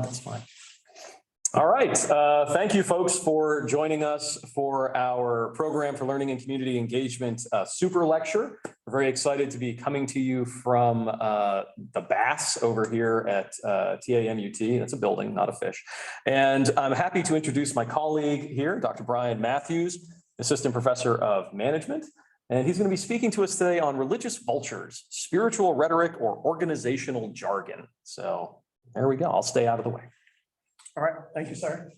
That's fine. All right. Thank you, folks, for joining us for our Program for Learning and Community Engagement Super Lecture. We're very excited to be coming to you from the Bass over here at TAMUT. That's a building, not a fish. And I'm happy to introduce my colleague here, Dr. Brian Matthews, Assistant Professor of Management. And he's going to be speaking to us today on religious vultures, spiritual rhetoric, or organizational jargon. So there we go. I'll stay out of the way. All right, thank you, sir.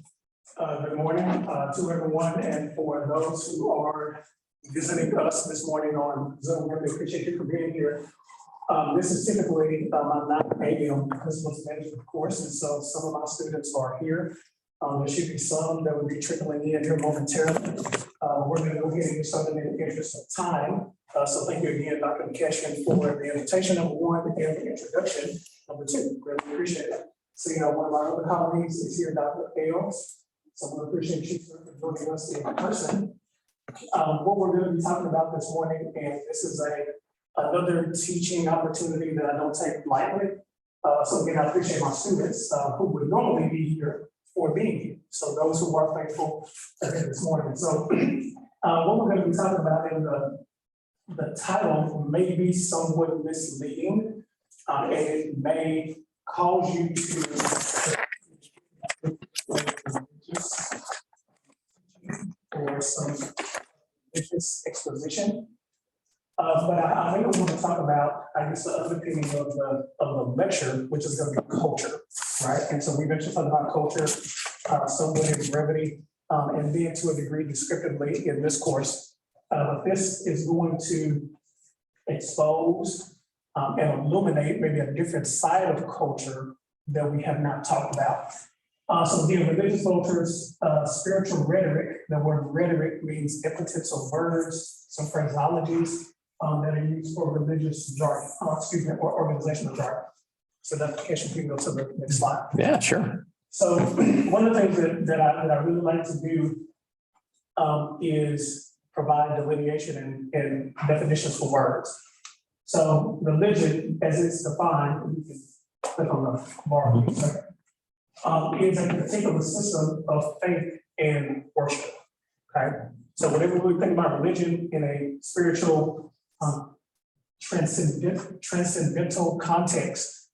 Good morning to everyone, and for those who are visiting us this morning on Zoom, we appreciate you for being here. This is typically my 9 a.m. Christmas management course, and so some of my students are here. There should be some that will be trickling in here momentarily. We're going to go ahead and get started in the interest of time. So thank you again, Dr. McCashman, for the invitation, number 1, and the introduction, number 2. Really appreciate it. So, one of our other colleagues is here, Dr. Ailes. So we appreciate you for joining us in person. What we're going to be talking about this morning, and this is another teaching opportunity that I don't take lightly. So again, I appreciate my students who would normally be here for being here. So those who are faithful are here this morning. So what we're going to be talking about in the title may be somewhat misleading, and it may cause you to or some religious exposition. But I really want to talk about, I guess, the underpinning of the lecture, which is going to be culture, right? And so we mentioned something about culture, somewhat in brevity, and then to a degree descriptively in this course. But this is going to expose and illuminate maybe a different side of culture that we have not talked about. So again, religious vultures, spiritual rhetoric. The word rhetoric means epithets of words, some phraseologies that are used for religious jargon, or organizational jargon. So that application can go to the next slide. Yeah, sure. So one of the things that I really like to do is provide delineation and definitions for words. So religion, as it's defined, you can click on the bar, is a particular system of faith and worship. Okay, so whenever we think about religion in a spiritual, transcendental context,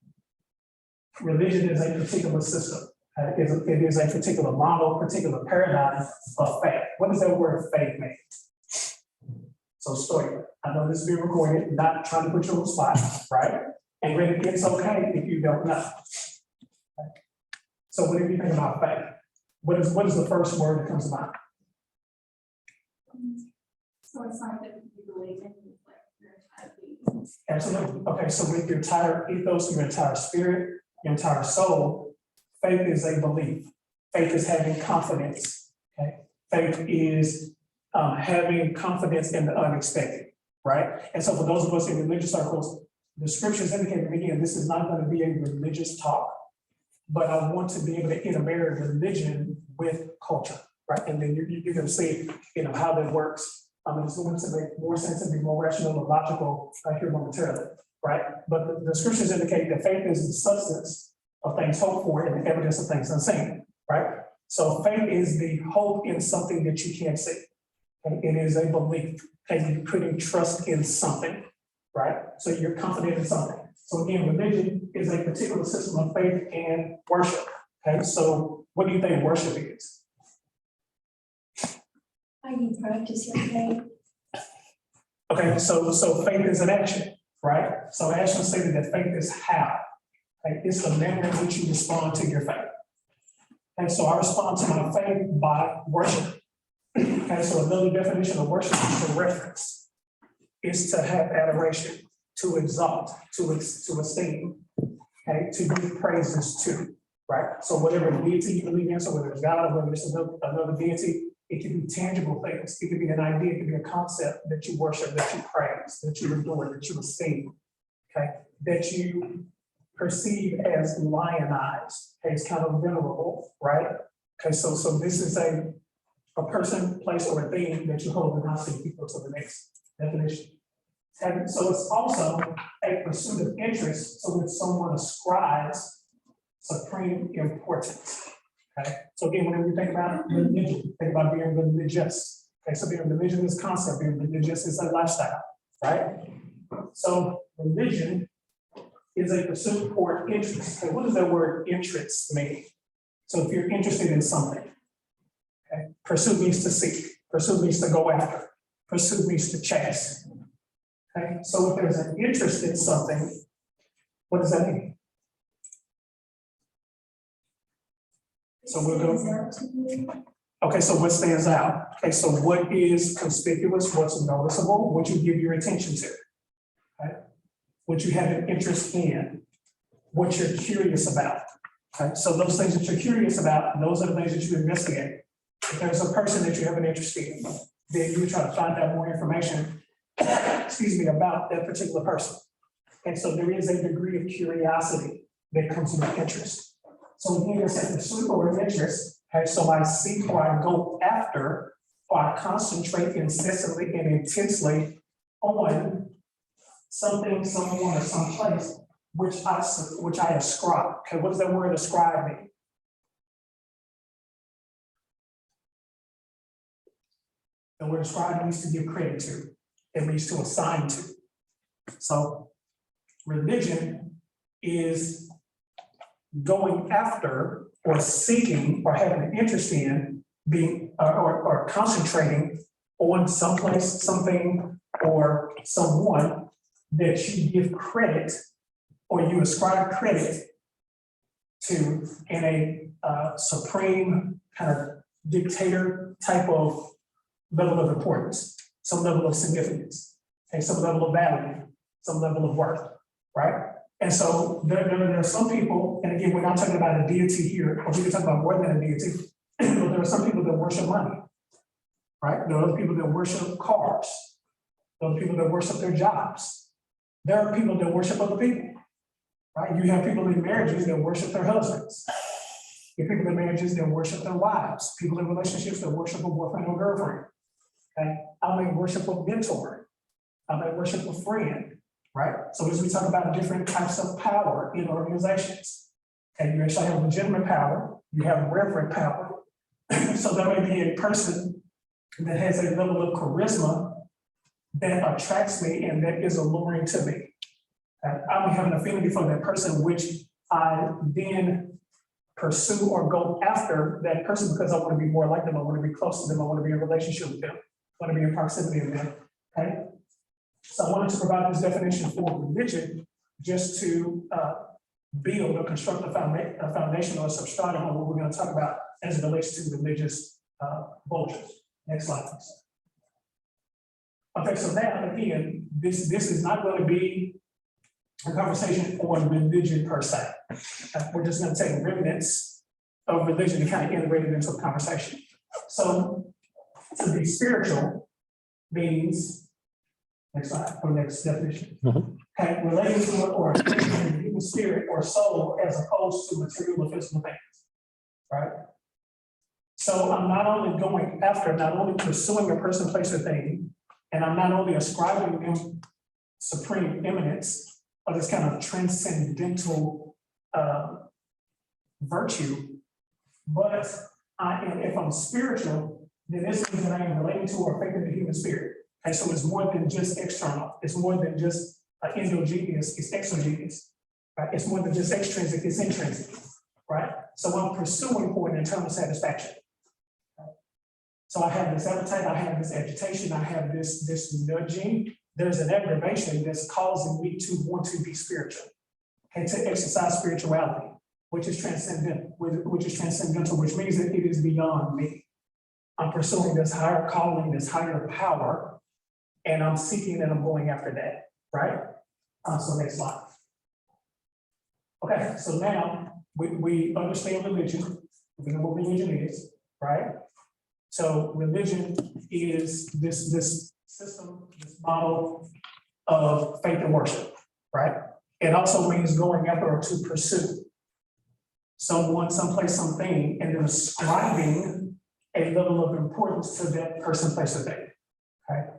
religion is a particular system. It is a particular model, particular paradigm of faith. What does that word faith mean? So story. I know this is being recorded, not trying to put you on the spot, right? And really, it's okay if you don't know. Okay. So what do you think about faith? What is the first word that comes to mind? So it's not that you believe in, like your entire being. Absolutely. Okay, so with your entire ethos, your entire spirit, your entire soul, faith is a belief. Faith is having confidence. Okay, faith is having confidence in the unexpected, right? And so for those of us in religious circles, the scriptures indicate to me, again, this is not going to be a religious talk, but I want to be able to integrate religion with culture, right? And then you're going to see, how that works. It's going to make more sense and be more rational and logical here momentarily, right? But the scriptures indicate that faith is the substance of things hoped for and the evidence of things unseen, right? So faith is the hope in something that you can't see. And it is a belief, and you're putting trust in something, right? So you're confident in something. So again, religion is a particular system of faith and worship. Okay, so what do you think worship is? How you practice your faith. Okay, so faith is an action, right? So action stated that faith is how. Okay, it's the manner in which you respond to your faith. And so I respond to my faith by worship. Okay, so another definition of worship is to reference. It's to have adoration, to exalt, to esteem, okay, to give praises to, right? So whatever deity you believe in, so whether it's God or whether it's another deity, it can be tangible things. It could be an idea, it could be a concept that you worship, that you praise, that you adore, that you esteem, okay, that you perceive as lionized, okay, it's kind of venerable, right? Okay, so this is a person, place, or a thing that you hold in high esteem. People to the next definition. And so it's also a pursuit of interest. So when someone ascribes supreme importance. Okay, so again, whenever you think about religion, think about being religious. Okay, so being religious is concept, being religious is a lifestyle, right? So religion is a pursuit or interest. Okay, what does that word interest mean? So if you're interested in something, okay, pursue means to seek, pursue means to go after, pursue means to chase. Okay, so if there's an interest in something, what does that mean? So we'll go. Okay, so what stands out? Okay, so what is conspicuous, what's noticeable, what you give your attention to, okay? What you have an interest in, what you're curious about. Okay, so those things that you're curious about, those are the things that you investigate. If there's a person that you have an interest in, then you try to find out more information, excuse me, about that particular person. And so there is a degree of curiosity that comes with interest. So again, it's a pursuit or an interest. Okay, so I seek or I go after, or I concentrate incessantly and intensely on something, someone, or someplace which I ascribe. Okay, what does that word ascribe mean? The word ascribe means to give credit to. It means to assign to. So religion is going after or seeking or having an interest in being or concentrating on someplace, something, or someone that you give credit or you ascribe credit to in a supreme kind of dictator type of level of importance, some level of significance, and some level of value, some level of worth, right? And so there are some people, and again, we're not talking about a deity here, or we can talk about more than a deity, but there are some people that worship money, right? There are other people that worship cars. There are people that worship their jobs. There are people that worship other people, right? You have people in marriages that worship their husbands. You have people in marriages that worship their wives, people in relationships that worship a boyfriend or girlfriend. Okay, I may worship a mentor. I may worship a friend, right? So as we talk about different types of power in organizations, okay, you actually have legitimate power, you have reverent power. So there may be a person that has a level of charisma that attracts me and that is alluring to me. I may have an affinity for that person, which I then pursue or go after that person because I want to be more like them, I want to be close to them, I want to be in a relationship with them, I want to be in proximity with them, okay? So I wanted to provide this definition for religion just to build or construct a foundation or a substratum on what we're going to talk about as it relates to religious vultures. Next slide, please. Okay, so now again, this is not going to be a conversation on religion per se. We're just going to take remnants of religion and kind of integrate it into a conversation. So to be spiritual means, next slide, or next definition. Okay, relating to it or the human spirit or soul as opposed to material or physical things, right? So I'm not only going after, not only pursuing a person, place, or thing, and I'm not only ascribing them supreme eminence or this kind of transcendental virtue, but if I'm spiritual, then this means that I am relating to or affecting the human spirit. And so it's more than just external. It's more than just endogenous, it's exogenous, right? It's more than just extrinsic, it's intrinsic, right? So I'm pursuing for an internal satisfaction. Right? So I have this appetite, I have this agitation, I have this nudging. There's an aggravation that's causing me to want to be spiritual, and to exercise spirituality, which is transcendental, which means that it is beyond me. I'm pursuing this higher calling, this higher power, and I'm seeking and I'm going after that, right? So next slide. Okay, so now we understand religion. We know what religion is, right? So religion is this system, this model of faith and worship, right? It also means going after or to pursue someone, someplace, something, and then ascribing a level of importance to that person, place, or thing, okay?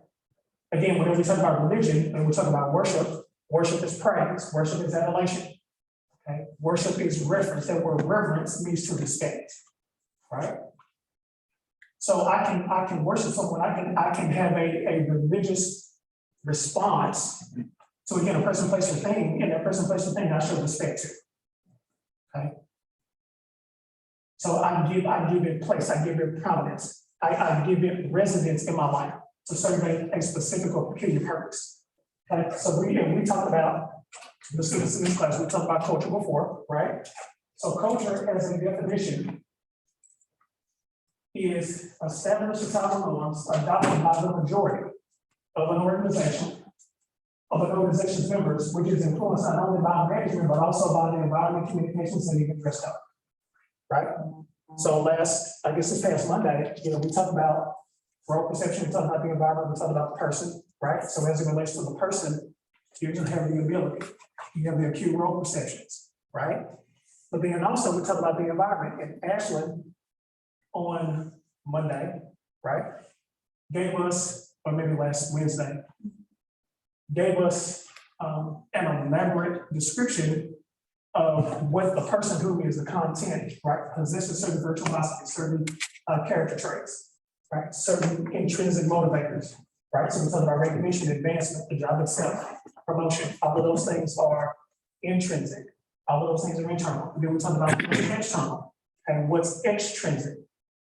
Again, whenever we talk about religion and we talk about worship, worship is praise, worship is adulation, okay? worship is reverence. That word reverence means to respect, right? So I can worship someone, I can have a religious response to, again, a person, place, or thing, and that person, place, or thing I show respect to. Okay. So I give it place, I give it prominence, I give it residence in my life to serve a specific or peculiar purpose. Okay, so we talked about the students in this class, we talked about culture before, right? So culture as a definition is established societal norms adopted by the majority of an organization's members, which is influenced not only by management, but also by the environment, communications, and even dress code. Right? So I guess this past Monday, we talked about role perception, we talked about the environment, we talked about the person, right? So as it relates to the person, you can have the ability, you have the acute role perceptions, right? But then also we talked about the environment, and Ashland on Monday, right, gave us, or maybe last Wednesday, gave us an elaborate description of what the person who is the content, right, possesses certain virtuosity, certain character traits, right, certain intrinsic motivators, right? So we talk about recognition, advancement, the job itself, promotion, all of those things are intrinsic, all of those things are internal. And then we talk about what's external and what's extrinsic,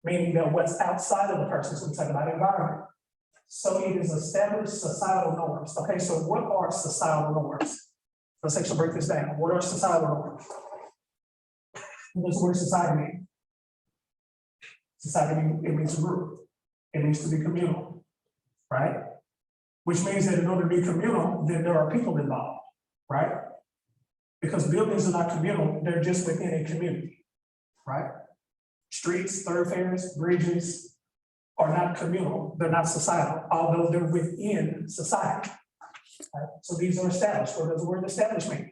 meaning that what's outside of the person. So we talk about environment. So it is established societal norms. Okay, so what are societal norms? Let's actually break this down. What are societal norms? What does the word society mean? Society, it means a group. It means to be communal, right? Which means that in order to be communal, then there are people involved, right? Because buildings are not communal, they're just within a community, right? Streets, thoroughfares, bridges are not communal, they're not societal, although they're within society. Right? So these are established. What does the word established mean?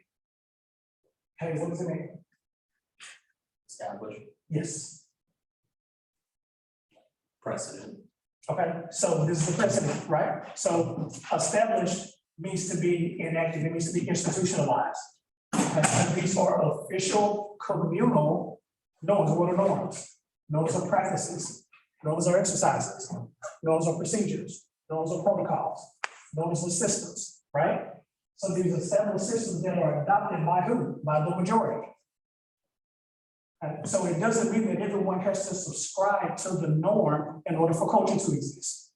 Hey, what does it mean? Established. Yes. Precedent. Okay, so this is the precedent, right? So established means to be enacted, it means to be institutionalized. And these are official communal norms. What are norms? Norms are practices, norms are exercises, norms are procedures, norms are protocols, norms are systems, right? So these are several systems that are adopted by who? By the majority. So it doesn't mean that everyone has to subscribe to the norm in order for culture to exist.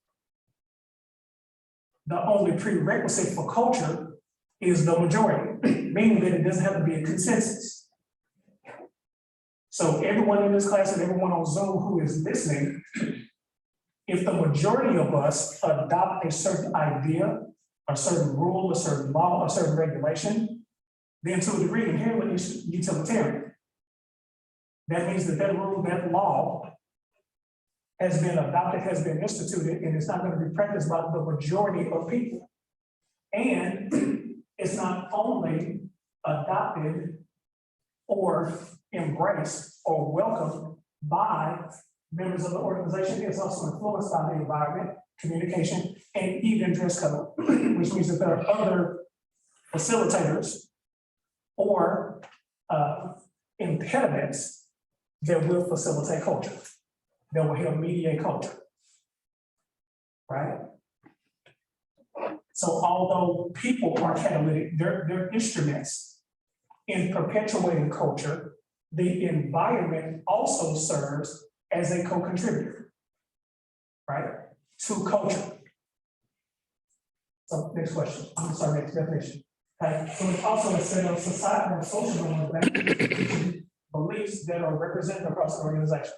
The only prerequisite for culture is the majority, meaning that it doesn't have to be a consensus. So everyone in this class and everyone on Zoom who is listening, if the majority of us adopt a certain idea, a certain rule, a certain law, a certain regulation, then to a degree inherently it's utilitarian. That means that that rule, that law has been adopted, has been instituted, and it's not going to be practiced by the majority of people. And it's not only adopted or embraced or welcomed by members of the organization, it's also influenced by the environment, communication, and even dress code, which means that there are other facilitators or impediments that will facilitate culture, that will help mediate culture, right? So although people are catalytic, they're instruments in perpetuating culture, the environment also serves as a co-contributor, right, to culture. So next question, I'm sorry, next definition. Okay, so it's also a set of societal and social norms, beliefs that are represented across the organization.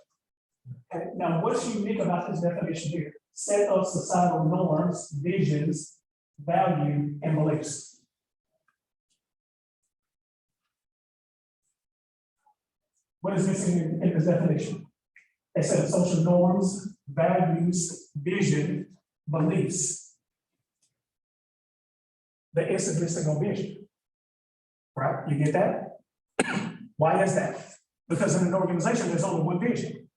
Okay, now what's unique about this definition here? Set of societal norms, visions, value, and beliefs. What is missing in this definition? A set of social norms, values, vision, beliefs. The S is missing on vision. Right? You get that? Why is that? Because in an organization, there's only one vision.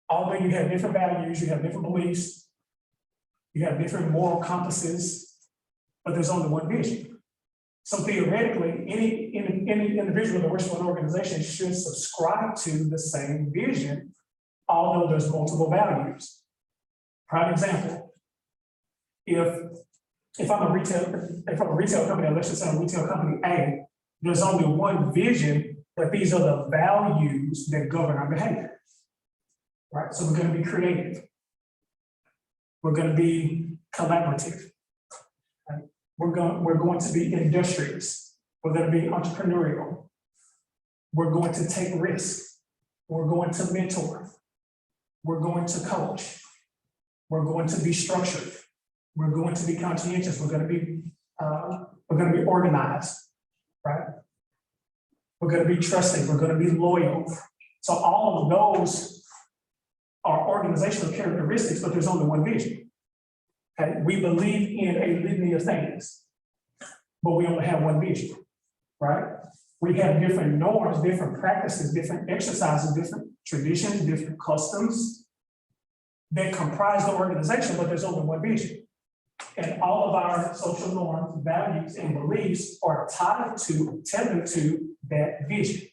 Although you have different values, you have different beliefs, you have different moral compasses, but there's only one vision. So theoretically, any individual that works for an organization should subscribe to the same vision, although there's multiple values. Prime example, if I'm a retail company, let's just say a retail company A, there's only one vision, but these are the values that govern our behavior. Right, so we're going to be creative. We're going to be collaborative. Right? We're going to be industrious. We're going to be entrepreneurial. We're going to take risks. We're going to mentor. We're going to coach. We're going to be structured. We're going to be conscientious. We're going to be organized, right? We're going to be trusting. We're going to be loyal. So all of those are organizational characteristics, but there's only one vision. Okay, we believe in a litany of things, but we only have one vision, right? We have different norms, different practices, different exercises, different traditions, different customs that comprise the organization, but there's only one vision. And all of our social norms, values, and beliefs are tethered to that vision,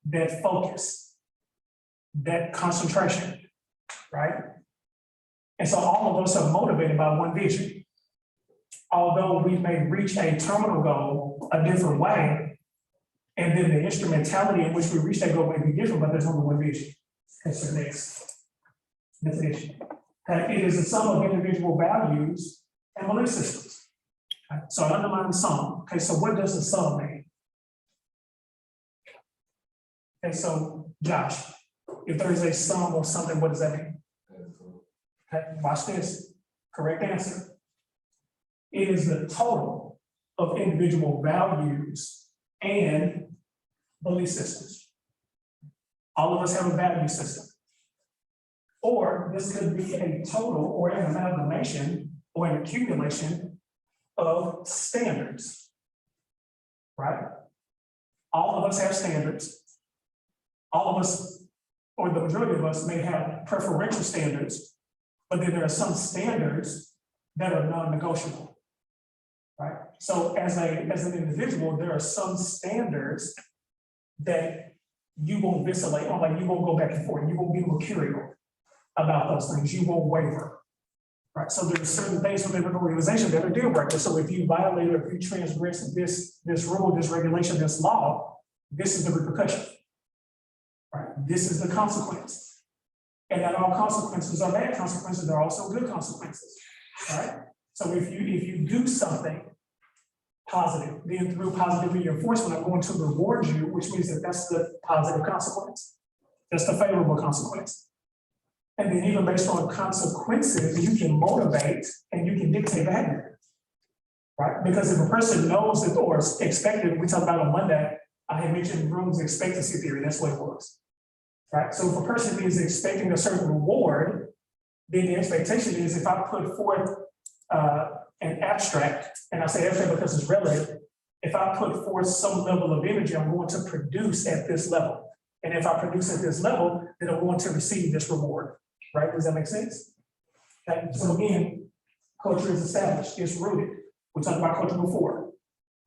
that focus, that concentration, right? And so all of us are motivated by one vision. Although we may reach a terminal goal a different way, and then the instrumentality in which we reach that goal may be different, but there's only one vision. That's the next definition. It is the sum of individual values and belief systems. Okay, so I underline the sum. Okay, so what does the sum mean? Okay, so Josh, if there is a sum of something, what does that mean? Okay, watch this. Correct answer. It is the total of individual values and belief systems. All of us have a value system. Or this could be a total or an amalgamation or an accumulation of standards, right? All of us have standards. All of us, or the majority of us, may have preferential standards, but then there are some standards that are non-negotiable, right? So as an individual, there are some standards that you won't vacillate on, like you won't go back and forth, you won't be mercurial about those things, you won't waver, right? So there's certain things within an organization that are deal breakers. So if you violate or if you transgress this rule, this regulation, this law, this is the repercussion, right? This is the consequence. And not all consequences are bad consequences, there are also good consequences, right? So if you do something positive, then through positive reinforcement, I'm going to reward you, which means that that's the positive consequence. That's the favorable consequence. And then even based on consequences, you can motivate and you can dictate behavior, right? Because if a person knows that or is expected, we talked about on Monday, I had mentioned Bloom's expectancy theory, that's what it was, right? So if a person is expecting a certain reward, then the expectation is if I put forth an abstract, and I say abstract because it's relative, if I put forth some level of energy, I'm going to produce at this level. And if I produce at this level, then I'm going to receive this reward. Right? Does that make sense? Okay. So again, culture is established, it's rooted. We talked about culture before.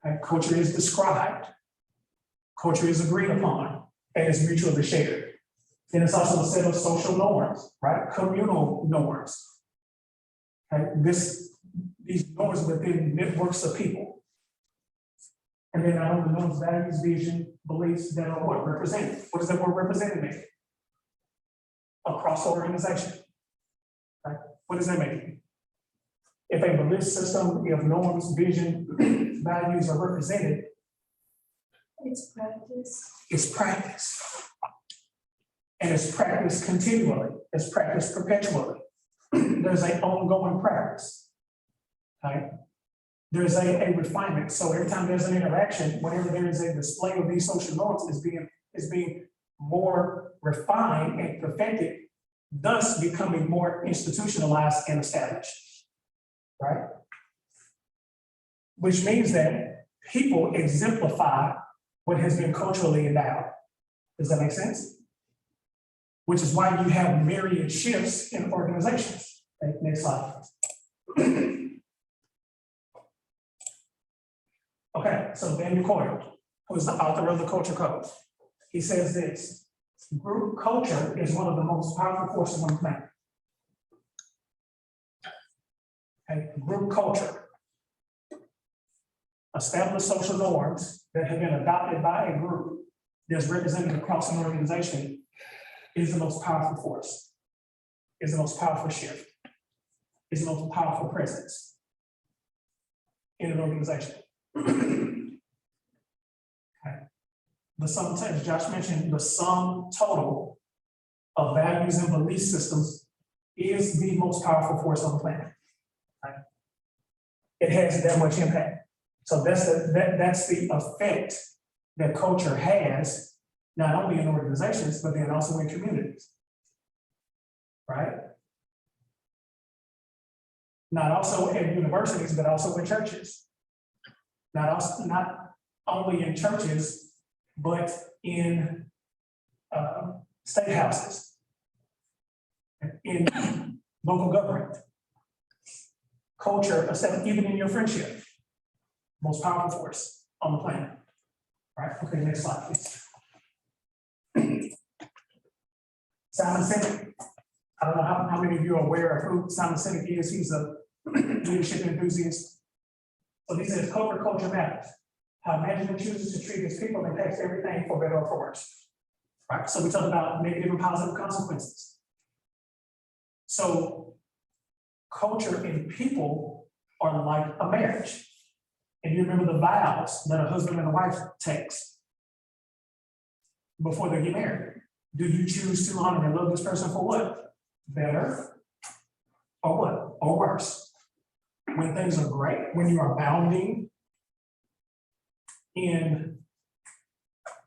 Okay. Culture is described, culture is agreed upon, and it's mutually shared. Then it's also a set of social norms, right? Communal norms. Okay. These norms within networks of people. And then not only norms, values, vision, beliefs that are what? Represented. What does that word represented mean? Across the organization. Right? What does that mean? If a belief system, if norms, vision, values are represented, It's practice. it's practice. And it's practiced continually, it's practiced perpetually. There's an ongoing practice. Right? There's a refinement. So every time there's an interaction, whenever there is a display of these social norms, is being more refined and perfected, thus becoming more institutionalized and established, right? Which means that people exemplify what has been culturally endowed. Does that make sense? Which is why you have myriad shifts in organizations. Okay, next slide. Okay, so Daniel Coyle. who is the author of the Culture Code. He says this: group culture is one of the most powerful forces on the planet. Okay, group culture, established social norms that have been adopted by a group that's represented across an organization, is the most powerful force, is the most powerful shift, is the most powerful presence in an organization. Okay. The sum, as Josh mentioned, the sum total of values and belief systems is the most powerful force on the planet. Right? It has that much impact. So that's the effect that culture has, not only in organizations, but then also in communities. Right? Not also in universities, but also in churches. Not only in churches, but in state houses, in local government. Culture, even in your friendship, most powerful force on the planet. Right? Okay, next slide, please. Simon Sinek. I don't know how many of you are aware of who Simon Sinek is. He's a leadership enthusiast. So he says, corporate culture matters. How management chooses to treat its people impacts everything, for better or for worse. Right? So we talk about negative and positive consequences. So culture and people are like a marriage. And you remember the vows that a husband and a wife takes before they get married. Do you choose to honor and love this person for what? Better or what? Or worse? When things are great, when you are abounding in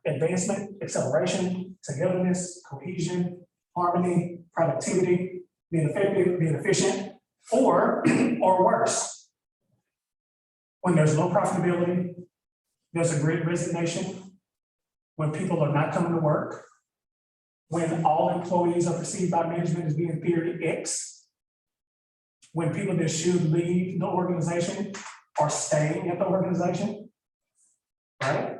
advancement, acceleration, togetherness, cohesion, harmony, productivity, being effective, being efficient, or worse, when there's low profitability, there's a great resignation, when people are not coming to work, when all employees are perceived by management as being theory X, when people that should leave the organization are staying at the organization, right?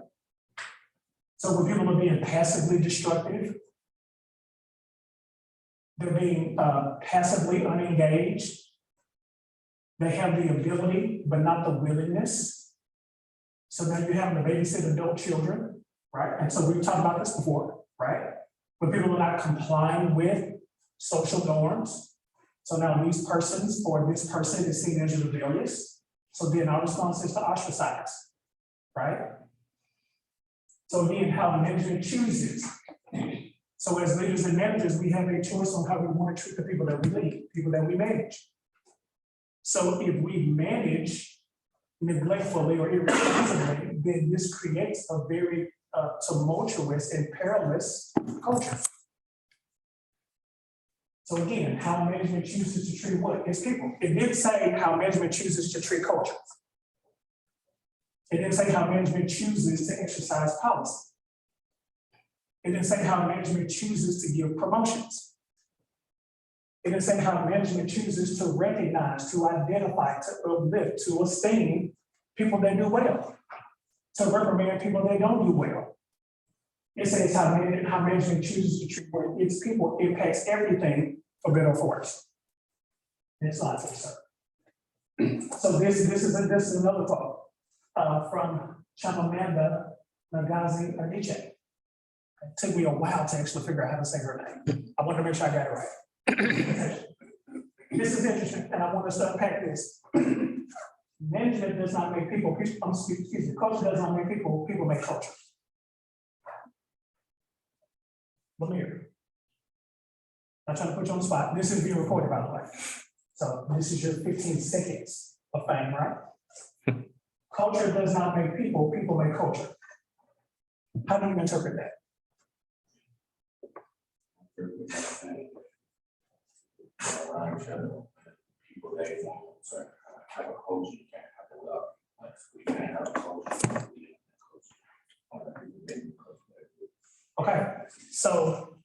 So when people are being passively destructive, they're being passively unengaged, they have the ability, but not the willingness. So now you're having to babysit adult children, right? And so we've talked about this before, right? When people are not complying with social norms. So now these persons or this person is seen as rebellious. So then our response is to ostracize, right? So again, how management chooses. So as leaders and managers, we have a choice on how we want to treat the people that we lead, people that we manage. So if we manage neglectfully or irresponsibly, then this creates a very tumultuous and perilous culture. So again, how management chooses to treat what? Its people. It didn't say how management chooses to treat culture. It didn't say how management chooses to exercise policy. It didn't say how management chooses to give promotions. It didn't say how management chooses to recognize, to identify, to uplift, to esteem people that do well, to reprimand people that don't do well. It says how management chooses to treat its people impacts everything, for better or for worse. Next slide, please, sir. So this is another quote from Chimamanda Ngozi Adichie. It took me a while to actually figure out how to say her name. I wanted to make sure I got it right. This is interesting, and I want us to unpack this. Management does not make people, culture does not make people, people make culture. Lemire. Not trying to put you on the spot. This is being recorded, by the way. So this is your 15 seconds of fame, right? Culture does not make people, people make culture. How do you interpret that? People they want, so have a culture, you can't have a love. Like we can't have a culture. Okay, so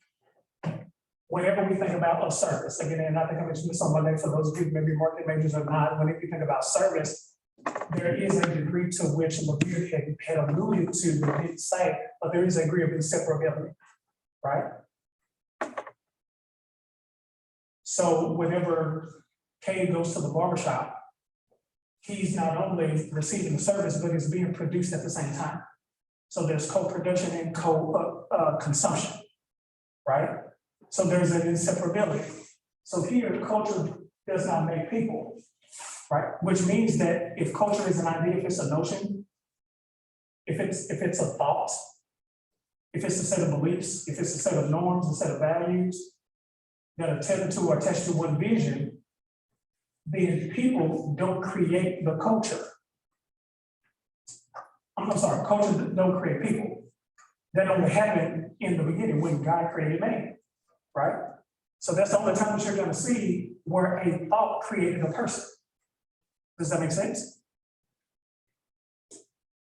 whenever we think about a service, again, and I think I mentioned this on Monday for those of you who maybe marketing majors or not, whenever you think about service, there is a degree to which Levere had alluded to, but didn't say, but there is a degree of inseparability, right? So whenever Kay goes to the barbershop, he's not only receiving the service, but it's being produced at the same time. So there's co-production and co-consumption, right? So there's an inseparability. So here, culture does not make people, right? Which means that if culture is an idea, if it's a notion, if it's a thought, if it's a set of beliefs, if it's a set of norms, a set of values that are tethered to or attached to one vision, then people don't create the culture. I'm sorry, culture don't create people. That only happened in the beginning when God created man, right? So that's the only time that you're going to see where a thought created a person. Does that make sense?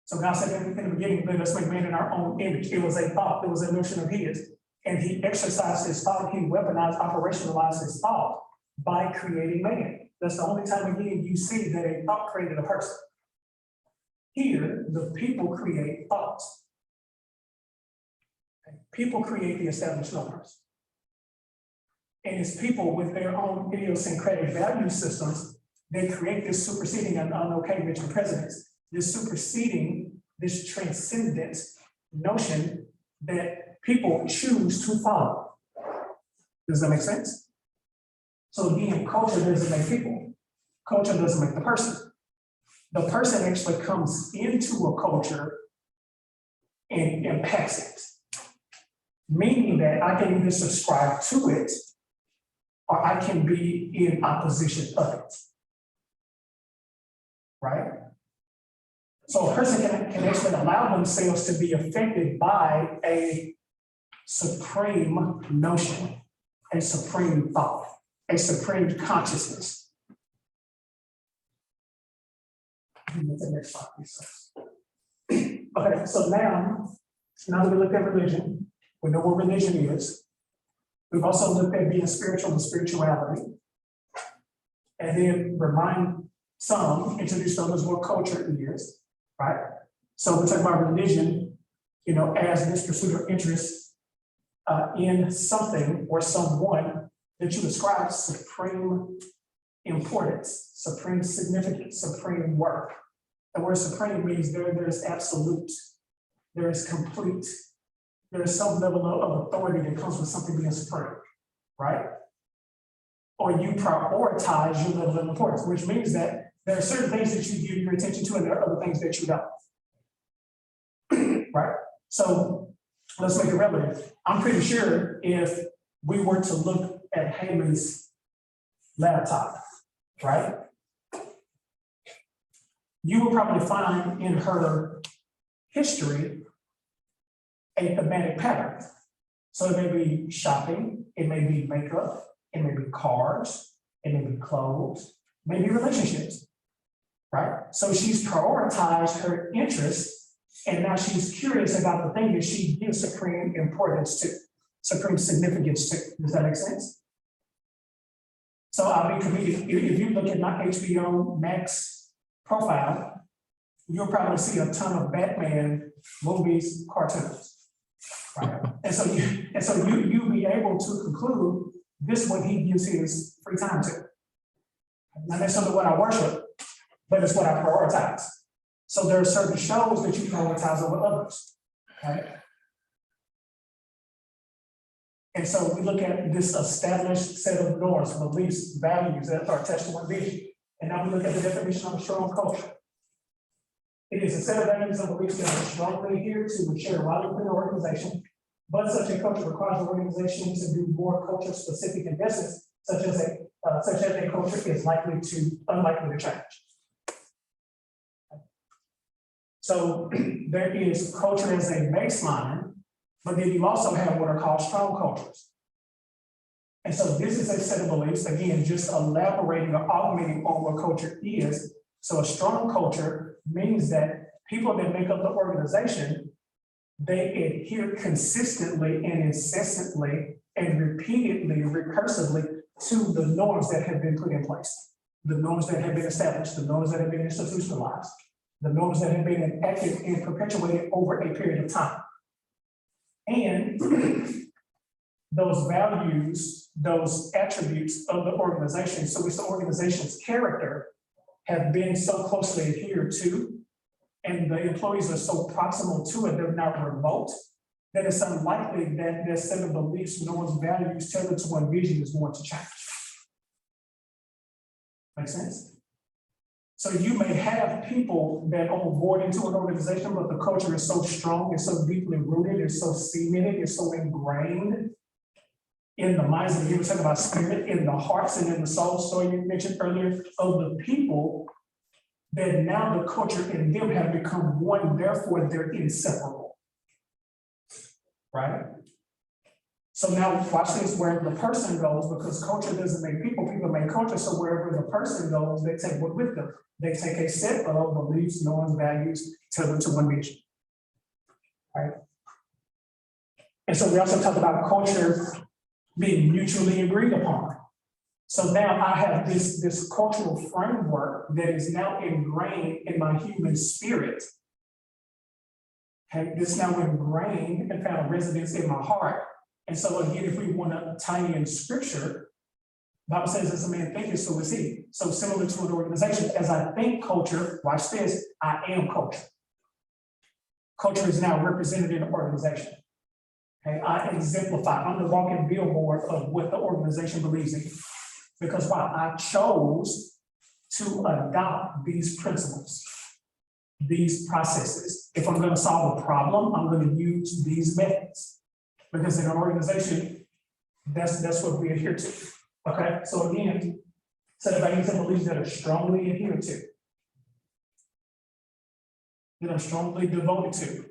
So God said in the beginning, let us make man in our own image. It was a thought, it was a notion of his. And he exercised his thought, he weaponized, operationalized his thought by creating man. That's the only time again you see that a thought created a person. Here, the people create thoughts. People create the established norms. And it's people with their own idiosyncratic value systems, they create this superseding, and I know Kay mentioned presidents, this superseding, this transcendent notion that people choose to follow. Does that make sense? So again, culture doesn't make people. Culture doesn't make the person. The person actually comes into a culture and impacts it. Meaning that I can either subscribe to it or I can be in opposition of it. Right? So a person can actually allow themselves to be affected by a supreme notion, a supreme thought, a supreme consciousness. The next slide, please. Okay, so now that we looked at religion, we know what religion is. We've also looked at being spiritual and spirituality. And then introduce others what culture is, right? So we talk about religion, as this pursuit or interest in something or someone that you ascribe supreme importance, supreme significance, supreme worth. The word supreme means there's absolute, there is complete, there is some level of authority that comes with something being supreme, right? Or you prioritize your level of importance, which means that there are certain things that you give your attention to and there are other things that you don't, right? So let's make it relative. I'm pretty sure if we were to look at Haley's laptop, right? You will probably find in her history a thematic pattern. So it may be shopping, it may be makeup, it may be cars, it may be clothes, maybe relationships, right? So she's prioritized her interests and now she's curious about the thing that she gives supreme importance to, supreme significance to. Does that make sense? So I'll be committed. If you look at my HBO Max profile, you'll probably see a ton of Batman movies, cartoons, right? And so you'll be able to conclude this is what he gives his free time to. Not necessarily what I worship, but it's what I prioritize. So there are certain shows that you prioritize over others, right? And so we look at this established set of norms, beliefs, values that are attached to one vision. And now we look at the definition of a strong culture. It is a set of values and beliefs that are strongly adhered to and shared widely within the organization, but such a culture requires the organization to do more culture-specific investments, such as a culture is unlikely to change. So there is culture as a baseline, but then you also have what are called strong cultures. And so this is a set of beliefs, again, just elaborating or augmenting on what culture is. So a strong culture means that people that make up the organization, they adhere consistently and incessantly and repeatedly, recursively to the norms that have been put in place. the norms that have been established, the norms that have been institutionalized, the norms that have been enacted and perpetuated over a period of time. And those values, those attributes of the organization, so it's the organization's character, have been so closely adhered to, and the employees are so proximal to it, they're not remote, that it's unlikely that their set of beliefs, norms, values, tethered to one vision is going to change. Make sense? So you may have people that are born into an organization, but the culture is so strong, it's so deeply rooted, it's so cemented, it's so ingrained in the minds of the people, talking about spirit, in the hearts and in the souls. So you mentioned earlier of the people, that now the culture in them have become one, therefore they're inseparable. Right? So now watch this, where the person goes, because culture doesn't make people, people make culture. So wherever the person goes, they take what with them. They take a set of beliefs, norms, values, tethered to one vision. Right? And so we also talk about culture being mutually agreed upon. So now I have this cultural framework that is now ingrained in my human spirit. Okay, this now ingrained and found residence in my heart. And so again, if we want to tie in scripture, the Bible says, as a man thinketh, so is he. So similar to an organization, as I think culture, watch this, I am culture. Culture is now represented in an organization. Okay, I exemplify, I'm the walking billboard of what the organization believes in. Because why? I chose to adopt these principles, these processes. If I'm going to solve a problem, I'm going to use these methods. Because in an organization, that's what we adhere to. Okay, so again, set of values and beliefs that are strongly adhered to, that I'm strongly devoted to.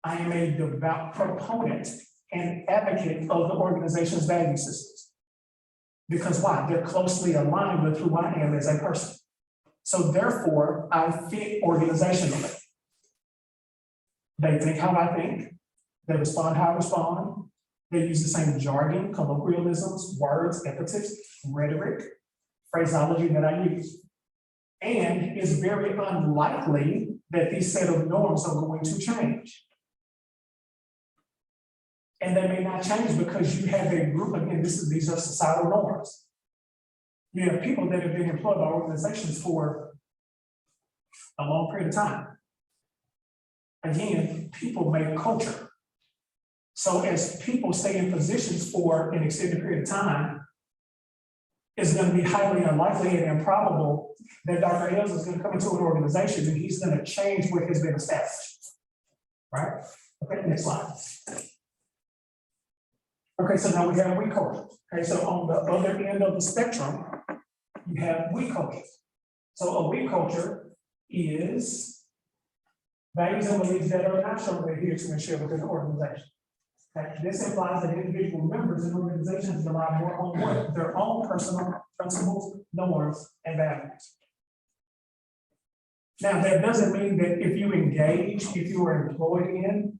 I am a devout proponent and advocate of the organization's value systems. Because why? They're closely aligned with who I am as a person. So therefore, I fit organizationally. They think how I think. They respond how I respond. They use the same jargon, colloquialisms, words, epithets, rhetoric, phraseology that I use. And it's very unlikely that these set of norms are going to change. And they may not change because you have a group, again, these are societal norms. You have people that have been employed by organizations for a long period of time. Again, people make culture. So as people stay in positions for an extended period of time, it's going to be highly unlikely and improbable that Dr. Ailes is going to come into an organization and he's going to change what has been established. Right? Okay, next slide. Okay, so now we have weak culture. Okay, so on the other end of the spectrum, you have weak culture. So a weak culture is values and beliefs that are not strongly adhered to and shared within the organization. Okay, this implies that individual members in organizations rely more on what? Their own personal principles, norms, and values. Now, that doesn't mean that if you engage, if you are employed in,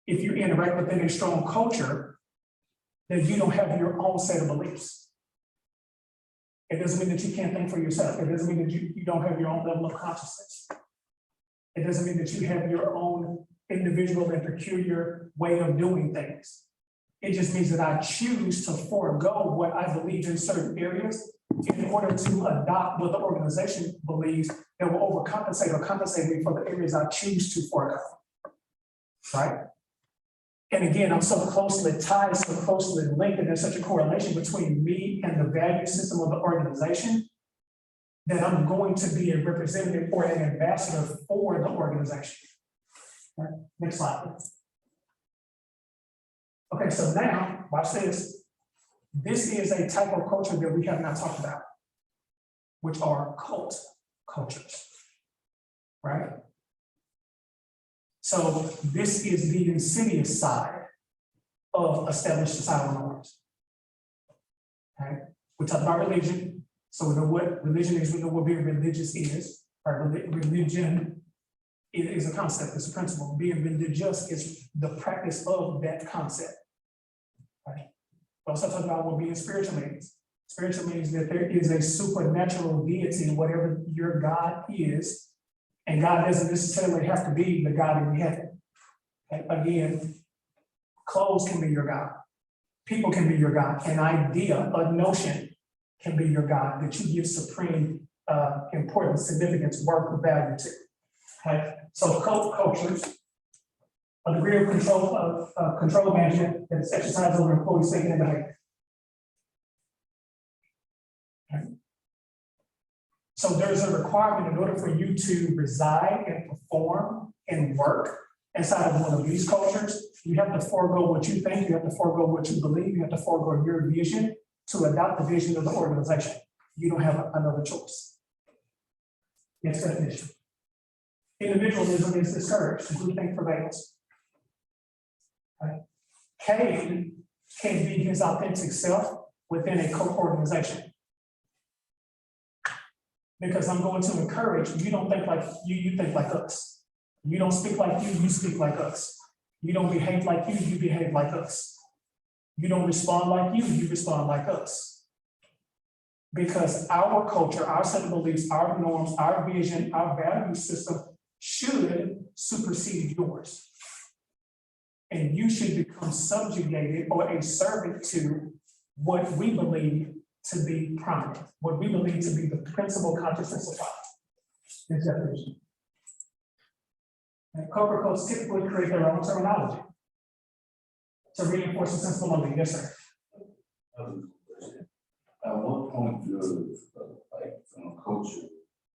if you interact within a strong culture, that you don't have your own set of beliefs. It doesn't mean that you can't think for yourself. It doesn't mean that you don't have your own level of consciousness. It doesn't mean that you have your own individual and peculiar way of doing things. It just means that I choose to forego what I believe in certain areas in order to adopt what the organization believes that will overcompensate or compensate me for the areas I choose to forego. Right? And again, I'm so closely tied, so closely linked, and there's such a correlation between me and the value system of the organization that I'm going to be a representative or an ambassador for the organization. Right. Next slide, please. Okay, so now, watch this. This is a type of culture that we have not talked about, which are cult cultures, right? So this is the insidious side of established societal norms. Okay, we talked about religion, so we know what religion is, we know what being religious is. Right? Religion is a concept, it's a principle. Being religious is the practice of that concept. Right? We also talk about what being spiritual is. Spiritual means that there is a supernatural deity, whatever your God is, and God doesn't necessarily have to be the God in heaven. And again, clothes can be your God. People can be your God. An idea, a notion can be your God that you give supreme importance, significance, worth, value to. Okay? So cultures, a degree of control management that is exercised over employees' thinking and behavior. Okay? So there's a requirement in order for you to reside and perform and work inside of one of these cultures. You have to forego what you think, you have to forego what you believe, you have to forego your vision to adopt the vision of the organization. You don't have another choice. Next definition. Individualism is discouraged, groupthink prevails. Right? Cain can be his authentic self within a co-organization. Because I'm going to encourage, you don't think like you think like us. You don't speak like you speak like us. You don't behave like you behave like us. You don't respond like you respond like us. Because our culture, our set of beliefs, our norms, our vision, our value system should supersede yours. And you should become subjugated or a servant to what we believe to be prominent, what we believe to be the principal consciousness of life. Next definition. And corporate codes typically create their own terminology to reinforce a sense of belonging. Yes, sir. At what point does, like, from a culture,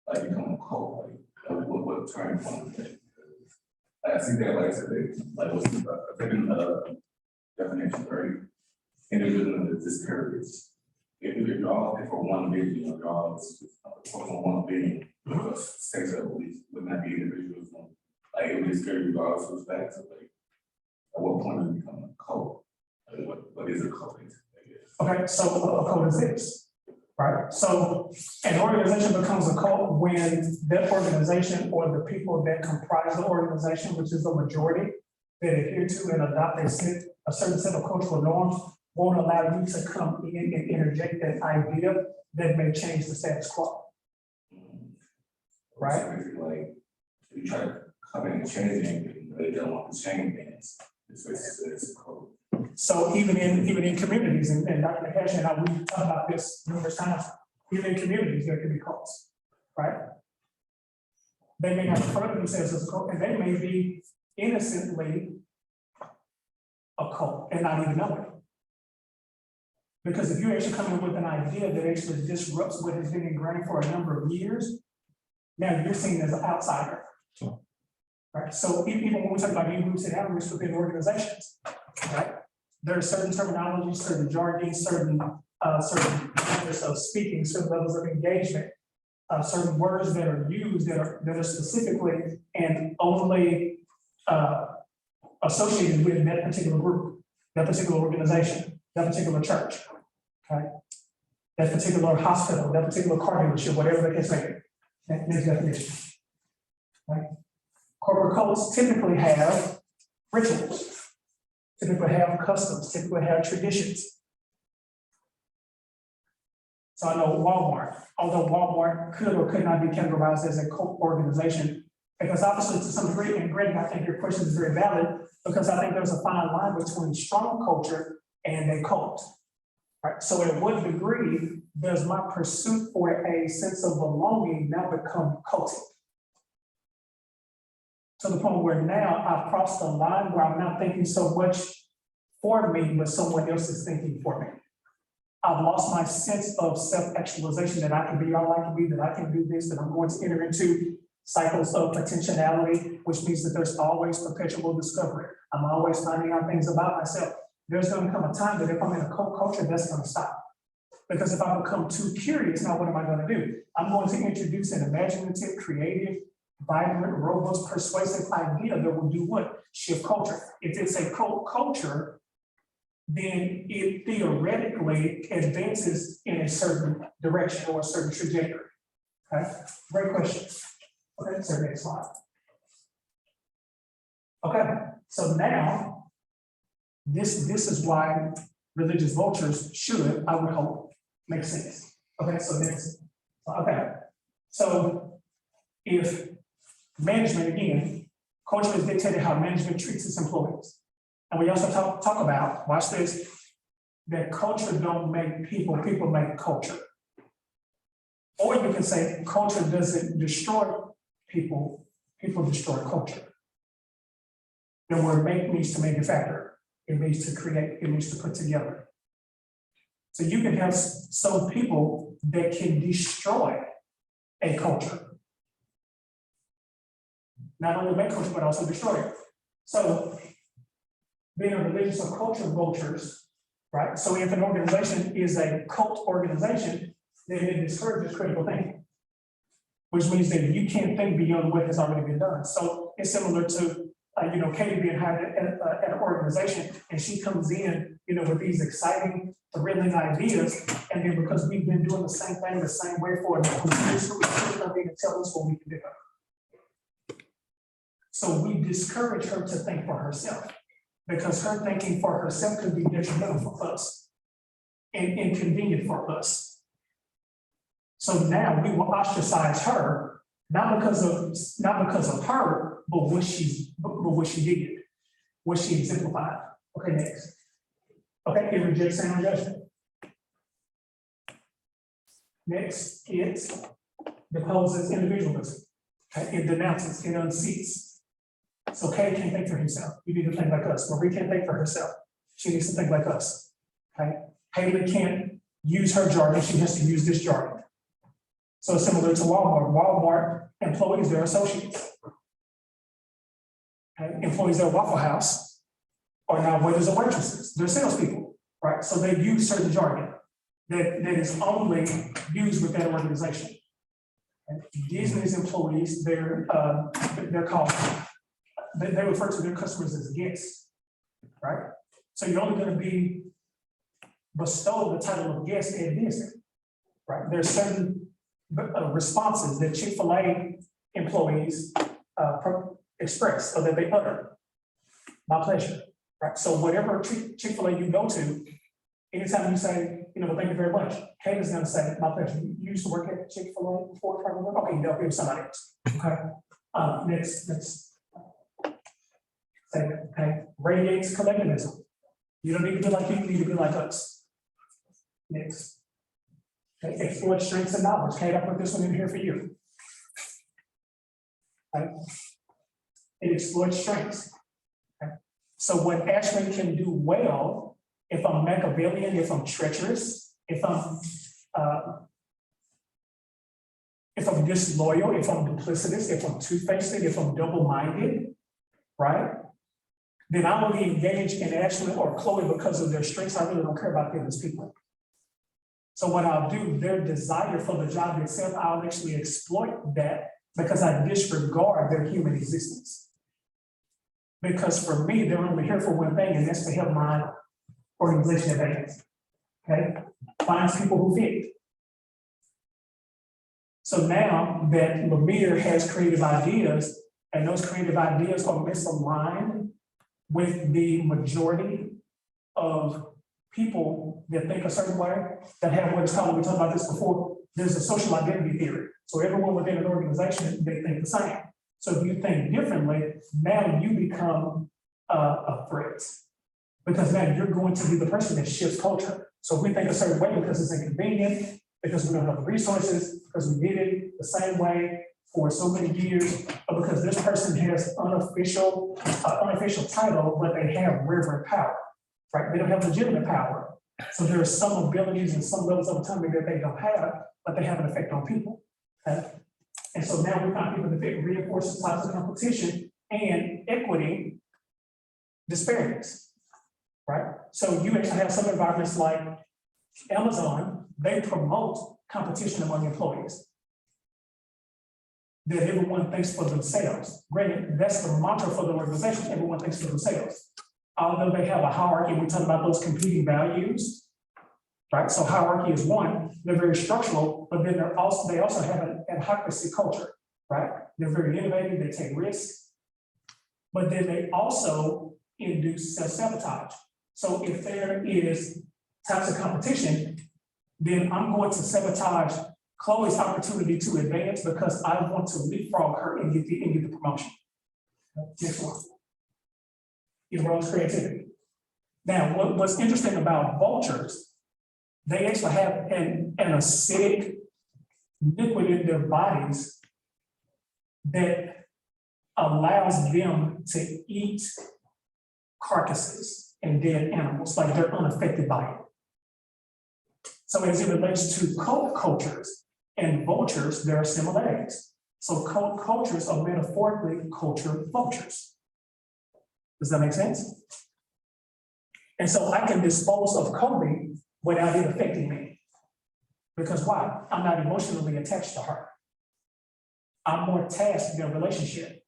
like, become a cult, like what turning point is that? I see that, like I said, like, what's the second definition, right? Individualism is discouraged. If you're all for one vision, or you're all for one being, sex of beliefs, wouldn't that be individualism? Like, it would discourage you all those facts, like, at what point does it become a cult? Like, what is a cult? Okay, so a cult is this, right? So an organization becomes a cult when that organization or the people that comprise the organization, which is the majority, that adhere to and adopt a certain set of cultural norms, won't allow you to come in and interject that idea that may change the status quo. Right? So like, you try to come in and change anything, but they don't want to change things. It's a cult. So even in communities, and Dr. Nakash and I, we talked about this numerous times, even in communities, there can be cults, right? They may not refer to themselves as a cult, and they may be innocently a cult and not even know it. Because if you actually come in with an idea that actually disrupts what has been ingrained for a number of years, now you're seen as an outsider. Right? So even when we talk about being roots and animals within organizations, right? There are certain terminologies, certain jargon, certain levels of speaking, certain levels of engagement, certain words that are used that are specifically and only associated with that particular group, that particular organization, that particular church, okay? That particular hospital, that particular car dealership, whatever the case may be. Next definition. Right? Corporate cults typically have rituals, typically have customs, typically have traditions. So I know Walmart, although Walmart could or could not be categorized as a cult organization, because obviously to some degree, and Greg, I think your question is very valid, because I think there's a fine line between strong culture and a cult. Right? So at what degree does my pursuit for a sense of belonging now become cultic? To the point where now I've crossed the line where I'm not thinking so much for me, but someone else is thinking for me. I've lost my sense of self-actualization that I can be all I can be, that I can do this, that I'm going to enter into cycles of potentiality, which means that there's always perpetual discovery. I'm always finding out things about myself. There's going to come a time that if I'm in a cult culture, that's going to stop. Because if I become too curious, now what am I going to do? I'm going to introduce an imaginative, creative, vibrant, robust, persuasive idea that will do what? Shift culture. If it's a cult culture, then it theoretically advances in a certain direction or a certain trajectory. Okay, great question. Okay, so next slide. Okay, so now this is why religious vultures should, I would hope, Makes sense. Okay, so next, okay. So if management, again, culture is dictated how management treats its employees. And we also talk about, watch this, that culture don't make people, people make culture. Or you can say culture doesn't destroy people, people destroy culture. The word make means to manufacture, it means to create, it means to put together. So you can have some people that can destroy a culture. Not only make culture, but also destroy it. So being a religious or culture vultures, right? So if an organization is a cult organization, then it discourages critical thinking, which means that you can't think beyond what has already been done. So it's similar to, Katie being hired at an organization, and she comes in, with these exciting, thrilling ideas, and then because we've been doing the same thing the same way for years, so we come in and tell us what we can do. So we discourage her to think for herself, because her thinking for herself could be detrimental for us and inconvenient for us. So now we will ostracize her, not because of her, but what she did, what she exemplified. Okay, next. Okay, it rejects sound judgment. Next, it deposes individualism. Okay, it denounces, it unseats. So Kay can't think for himself. You need to think like us. Marie can't think for herself. She needs to think like us. Okay, Haley can't use her jargon. She has to use this jargon. So similar to Walmart. Walmart employees, they're associates. Okay? Employees at Waffle House are now waiters and waitresses. They're salespeople, right? So they use certain jargon that is only used with that organization. And Disney's employees, they're called, they refer to their customers as guests, right? So you're only going to be bestowed the title of guest at Disney, right? There's certain responses that Chick-fil-A employees express or that they utter. My pleasure, right? So whatever Chick-fil-A you go to, anytime you say, thank you very much, Kate is going to say, my pleasure. You used to work at Chick-fil-A before? Okay, no, here's somebody else. Okay. Next. Say, okay, radiates collectivism. You don't need to be like you need to be like us. Next. Okay, exploit strengths and knowledge. Kate, I put this one in here for you. Okay. It exploits strengths. Okay. So what Ashley can do well, if I'm Machiavellian, if I'm treacherous, if I'm disloyal, if I'm duplicitous, if I'm two-faced, if I'm double-minded, right? Then I will engage in Ashley or Chloe because of their strengths. I really don't care about them as people. So what I'll do, their desire for the job itself, I'll actually exploit that because I disregard their human existence. Because for me, they're only here for one thing, and that's to help my organization advance. Okay, finds people who fit. So now that Lemire has creative ideas, and those creative ideas are misaligned with the majority of people that think a certain way, that have what is called, we talked about this before, there's a social identity theory. So everyone within an organization, they think the same. So if you think differently, now you become a threat. Because now you're going to be the person that shifts culture. So if we think a certain way because it's inconvenient, because we don't have the resources, because we did it the same way for so many years, or because this person has unofficial title, but they have reverent power, right? They don't have legitimate power. So there are some abilities and some levels of autonomy that they don't have, but they have an effect on people. Okay? And so now we find people that reinforce types of competition and equity disparities, right? So you actually have some environments like Amazon, they promote competition among employees. That everyone thinks for themselves. Granted, that's the mantra for the organization, everyone thinks for themselves. Although they have a hierarchy, we talk about those competing values, right? So hierarchy is one, they're very structural, but then they also have an adhocracy culture, right? They're very innovative, they take risks, but then they also induce self-sabotage. So if there is types of competition, then I'm going to sabotage Chloe's opportunity to advance because I want to leapfrog her and get the promotion. Next one. Erodes creativity. Now, what's interesting about vultures, they actually have an acidic liquid in their bodies that allows them to eat carcasses and dead animals, like they're unaffected by it. So as it relates to cult cultures and vultures, there are similarities. So cult cultures are metaphorically culture vultures. Does that make sense? And so I can dispose of Kobe without it affecting me. Because why? I'm not emotionally attached to her. I'm more attached to their relationship.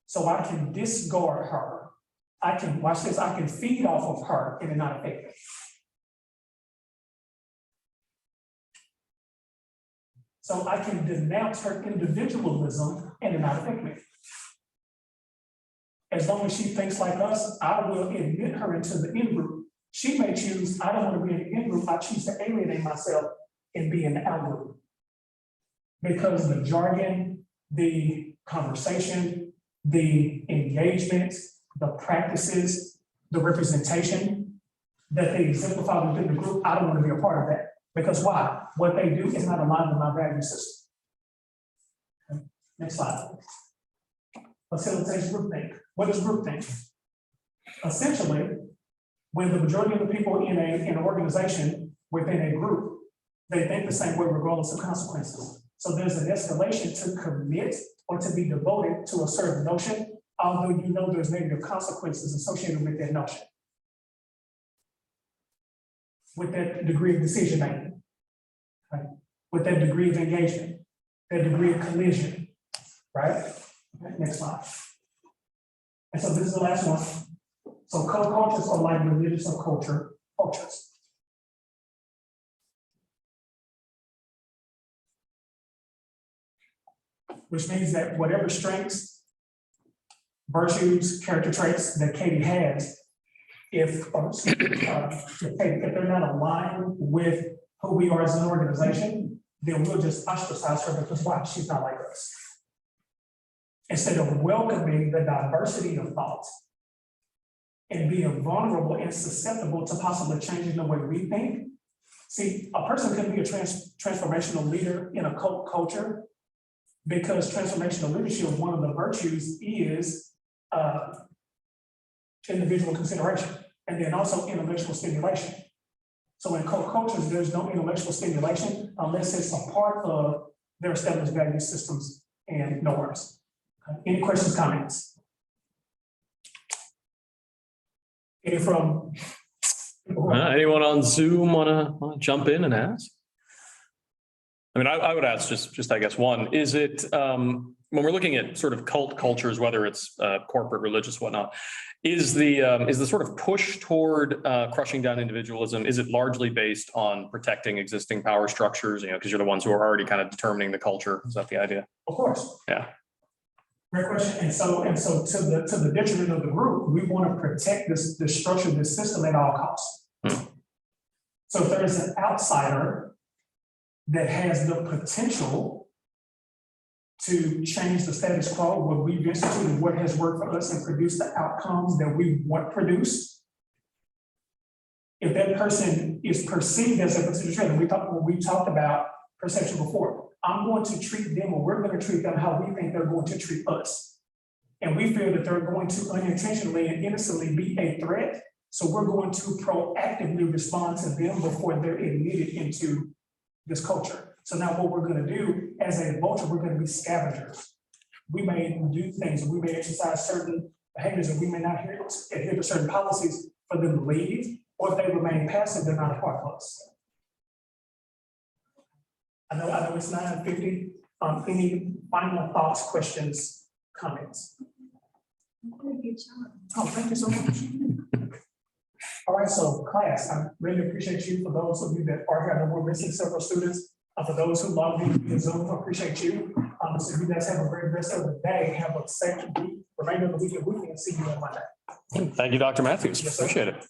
So I can discard her. I can, watch this, I can feed off of her and it not affect me. So I can denounce her individualism and it not affect me. As long as she thinks like us, I will admit her into the in-group. She may choose, I don't want to be in the in-group, I choose to alienate myself and be in the out-group. Because the jargon, the conversation, the engagement, the practices, the representation that they exemplify within the group, I don't want to be a part of that. Because why? What they do is not aligned with my value system. Okay. Next slide. Facilitates groupthink. What is groupthink? Essentially, when the majority of the people in an organization within a group, they think the same way regardless of consequences. So there's an escalation to commit or to be devoted to a certain notion, although you know there's negative consequences associated with that notion. With that degree of decision making, right? With that degree of engagement, that degree of collision, right? Okay, next slide. And so this is the last one. So co-cultures are like religious or culture cultures. Which means that whatever strengths, virtues, character traits that Katie has, if they're not aligned with who we are as an organization, then we'll just ostracize her because why? She's not like us. Instead of welcoming the diversity of thought and being vulnerable and susceptible to possibly changing the way we think. See, a person can be a transformational leader in a cult culture because transformational leadership, one of the virtues is individual consideration and then also intellectual stimulation. So in cult cultures, there's no intellectual stimulation unless it's a part of their established value systems and norms. Any questions, comments? Any from? Anyone on Zoom wanna jump in and ask? I mean, I would ask just I guess one, is it, when we're looking at sort of cult cultures, whether it's corporate, religious, whatnot, is the sort of push toward crushing down individualism, is it largely based on protecting existing power structures, because you're the ones who are already kind of determining the culture? Is that the idea? Of course. Yeah. Great question. And so to the detriment of the group, we want to protect this structure, this system at all costs. So if there is an outsider that has the potential to change the status quo, what we've instituted, what has worked for us and produce the outcomes that we want produced. If that person is perceived as a potential traitor, we talked about perception before. I'm going to treat them, or we're going to treat them how we think they're going to treat us. And we feel that they're going to unintentionally and innocently be a threat. So we're going to proactively respond to them before they're admitted into this culture. So now what we're going to do as a vulture, we're going to be scavengers. We may do things, we may exercise certain behaviors, and we may not adhere to certain policies for them to leave, or if they remain passive, they're not a part of us. I know it's 9:50. Any final thoughts, questions, comments? Oh, thank you so much. All right, so class, I really appreciate you. For those of you that are here, I know we're missing several students. For those who logged in via Zoom, I appreciate you. So you guys have a great rest of the day. Have a safe week, remainder of the week, and we can see you on Monday. Thank you, Dr. Matthews. Yes, sir. Appreciate it.